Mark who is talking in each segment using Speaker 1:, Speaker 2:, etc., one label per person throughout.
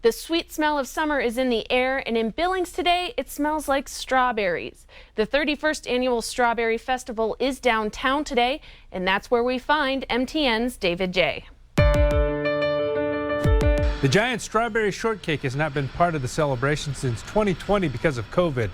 Speaker 1: The sweet smell of summer is in the air, and in Billings today, it smells like strawberries. The 31st Annual Strawberry Festival is downtown today, and that's where we find MTN's David J.
Speaker 2: The giant strawberry shortcake has not been part of the celebration since 2020 because of COVID.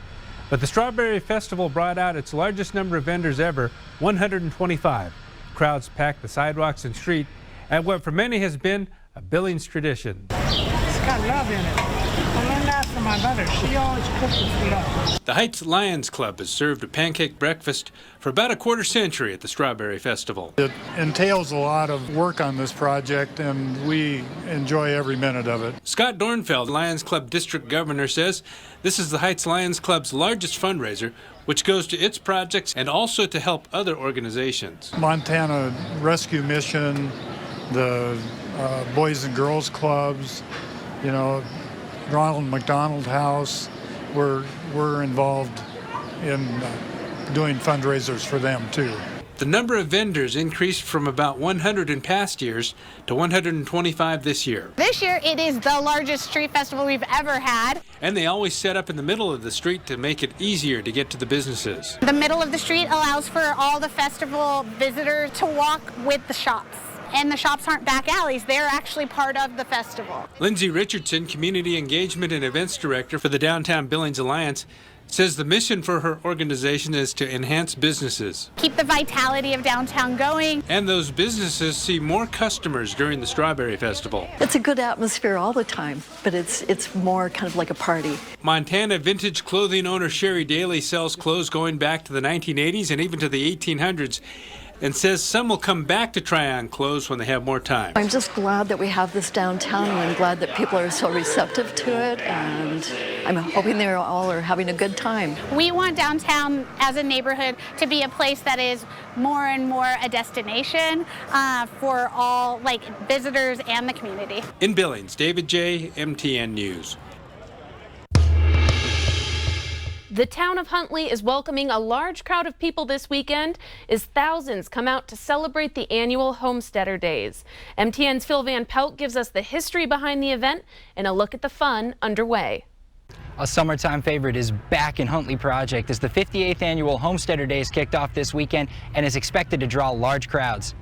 Speaker 2: But the Strawberry Festival brought out its largest number of vendors ever, 125. Crowds packed the sidewalks and street at what for many has been a Billings tradition.
Speaker 3: It's got love in it. I learned that from my mother. She always cooked with love.
Speaker 2: The Heights Lions Club has served a pancake breakfast for about a quarter century at the Strawberry Festival.
Speaker 4: It entails a lot of work on this project, and we enjoy every minute of it.
Speaker 2: Scott Dornfeld, Lions Club District Governor, says this is the Heights Lions Club's largest fundraiser, which goes to its projects and also to help other organizations.
Speaker 4: Montana Rescue Mission, the Boys and Girls Clubs, you know, Ronald McDonald House, we're involved in doing fundraisers for them too.
Speaker 2: The number of vendors increased from about 100 in past years to 125 this year.
Speaker 5: This year it is the largest street festival we've ever had.
Speaker 2: And they always set up in the middle of the street to make it easier to get to the businesses.
Speaker 5: The middle of the street allows for all the festival visitors to walk with the shops. And the shops aren't back alleys, they're actually part of the festival.
Speaker 2: Lindsay Richardson, Community Engagement and Events Director for the Downtown Billings Alliance, says the mission for her organization is to enhance businesses.
Speaker 5: Keep the vitality of downtown going.
Speaker 2: And those businesses see more customers during the Strawberry Festival.
Speaker 6: It's a good atmosphere all the time, but it's more kind of like a party.
Speaker 2: Montana vintage clothing owner Sherry Daly sells clothes going back to the 1980s and even to the 1800s. And says some will come back to try on clothes when they have more time.
Speaker 6: I'm just glad that we have this downtown, and I'm glad that people are so receptive to it, and I'm hoping they all are having a good time.
Speaker 5: We want downtown as a neighborhood to be a place that is more and more a destination for all visitors and the community.
Speaker 2: In Billings, David J., MTN News.
Speaker 1: The town of Huntley is welcoming a large crowd of people this weekend as thousands come out to celebrate the annual Homesteader Days. MTN's Phil Van Pelt gives us the history behind the event and a look at the fun underway.
Speaker 7: A summertime favorite is back in Huntley Project as the 58th annual Homesteader Days kicked off this weekend and is expected to draw large crowds.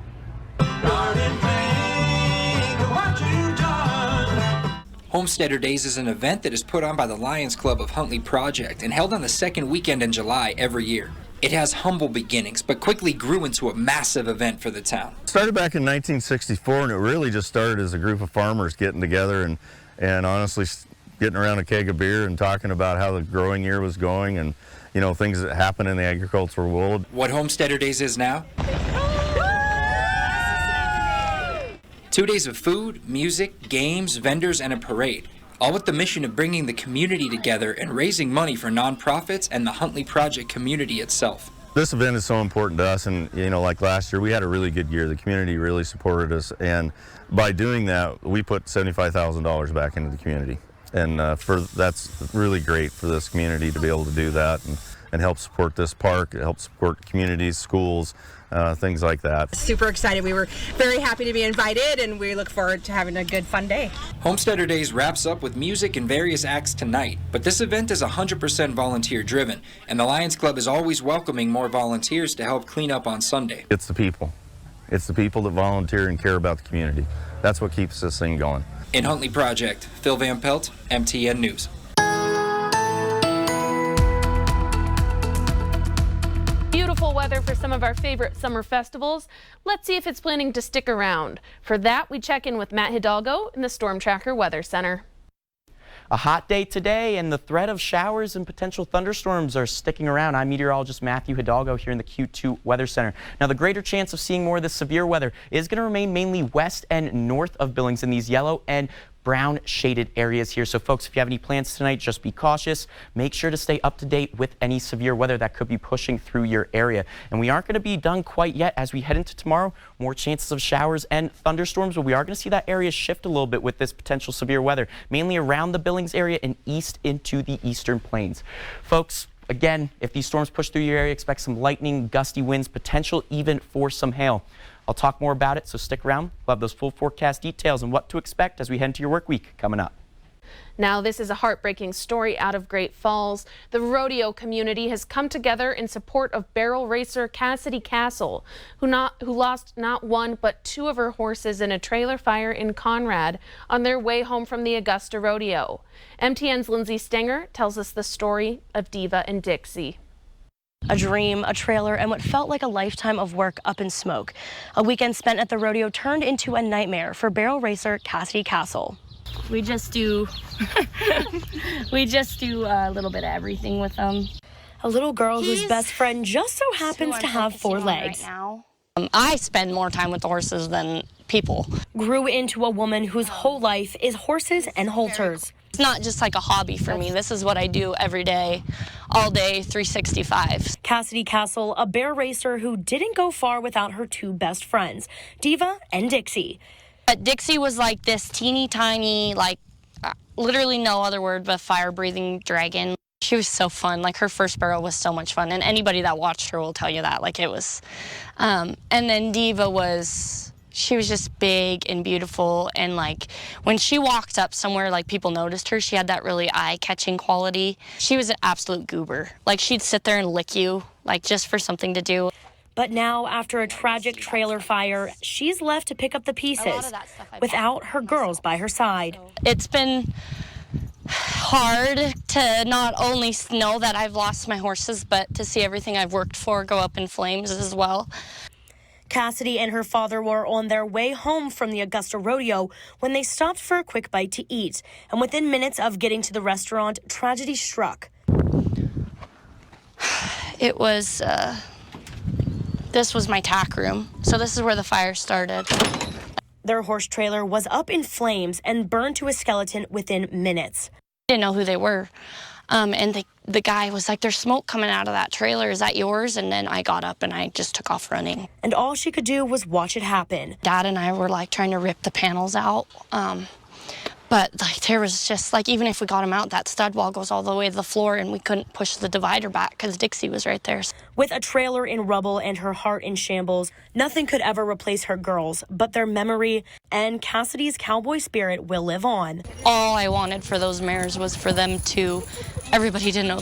Speaker 7: Homesteader Days is an event that is put on by the Lions Club of Huntley Project and held on the second weekend in July every year. It has humble beginnings, but quickly grew into a massive event for the town.
Speaker 8: It started back in 1964, and it really just started as a group of farmers getting together and honestly getting around a keg of beer and talking about how the growing year was going and, you know, things that happen in the agricultural world.
Speaker 7: What Homesteader Days is now? 2 days of food, music, games, vendors, and a parade, all with the mission of bringing the community together and raising money for nonprofits and the Huntley Project community itself.
Speaker 8: This event is so important to us, and you know, like last year, we had a really good year. The community really supported us, and by doing that, we put $75,000 back into the community, and that's really great for this community to be able to do that and help support this park, help support communities, schools, things like that.
Speaker 9: Super excited. We were very happy to be invited, and we look forward to having a good, fun day.
Speaker 7: Homesteader Days wraps up with music and various acts tonight, but this event is 100% volunteer driven, and the Lions Club is always welcoming more volunteers to help clean up on Sunday.
Speaker 8: It's the people. It's the people that volunteer and care about the community. That's what keeps this thing going.
Speaker 7: In Huntley Project, Phil Van Pelt, MTN News.
Speaker 1: Beautiful weather for some of our favorite summer festivals. Let's see if it's planning to stick around. For that, we check in with Matt Hidalgo in the Storm Tracker Weather Center.
Speaker 10: A hot day today, and the threat of showers and potential thunderstorms are sticking around. I'm meteorologist Matthew Hidalgo here in the Q2 Weather Center. Now, the greater chance of seeing more of this severe weather is going to remain mainly west and north of Billings in these yellow and brown shaded areas here. So folks, if you have any plans tonight, just be cautious. Make sure to stay up to date with any severe weather that could be pushing through your area. And we aren't going to be done quite yet as we head into tomorrow. More chances of showers and thunderstorms, but we are going to see that area shift a little bit with this potential severe weather, mainly around the Billings area and east into the eastern plains. Folks, again, if these storms push through your area, expect some lightning, gusty winds, potential even for some hail. I'll talk more about it, so stick around. We'll have those full forecast details and what to expect as we head into your work week coming up.
Speaker 1: Now, this is a heartbreaking story out of Great Falls. The rodeo community has come together in support of barrel racer Cassidy Castle, who lost not one but two of her horses in a trailer fire in Conrad on their way home from the Augusta Rodeo. MTN's Lindsay Stenger tells us the story of Diva and Dixie.
Speaker 11: A dream, a trailer, and what felt like a lifetime of work up in smoke. A weekend spent at the rodeo turned into a nightmare for barrel racer Cassidy Castle.
Speaker 12: We just do a little bit of everything with them.
Speaker 11: A little girl whose best friend just so happens to have four legs.
Speaker 12: Right now. I spend more time with the horses than people.
Speaker 11: Grew into a woman whose whole life is horses and halters.
Speaker 12: It's not just like a hobby for me. This is what I do every day, all day, 365.
Speaker 11: Cassidy Castle, a bear racer who didn't go far without her two best friends, Diva and Dixie.
Speaker 12: But Dixie was like this teeny tiny, like literally no other word but fire-breathing dragon. She was so fun. Like her first barrel was so much fun, and anybody that watched her will tell you that. Like it was. And then Diva she was just big and beautiful, and like when she walked up somewhere, like people noticed her. She had that really eye-catching quality. She was an absolute goober. Like she'd sit there and lick you, like just for something to do.
Speaker 11: But now, after a tragic trailer fire, she's left to pick up the pieces without her girls by her side.
Speaker 12: It's been hard to not only know that I've lost my horses, but to see everything I've worked for go up in flames as well.
Speaker 11: Cassidy and her father were on their way home from the Augusta Rodeo when they stopped for a quick bite to eat. And within minutes of getting to the restaurant, tragedy struck.
Speaker 12: It was, this was my tack room. So this is where the fire started.
Speaker 11: Their horse trailer was up in flames and burned to a skeleton within minutes.
Speaker 12: I didn't know who they were. And the guy was like, there's smoke coming out of that trailer. Is that yours? And then I got up and I just took off running.
Speaker 11: And all she could do was watch it happen.
Speaker 12: Dad and I were like trying to rip the panels out. But like there was just like, even if we got them out, that stud wall goes all the way to the floor and we couldn't push the divider back because Dixie was right there.
Speaker 11: With a trailer in rubble and her heart in shambles, nothing could ever replace her girls, but their memory and Cassidy's cowboy spirit will live on.
Speaker 12: All I wanted for those mares was for them to, everybody to know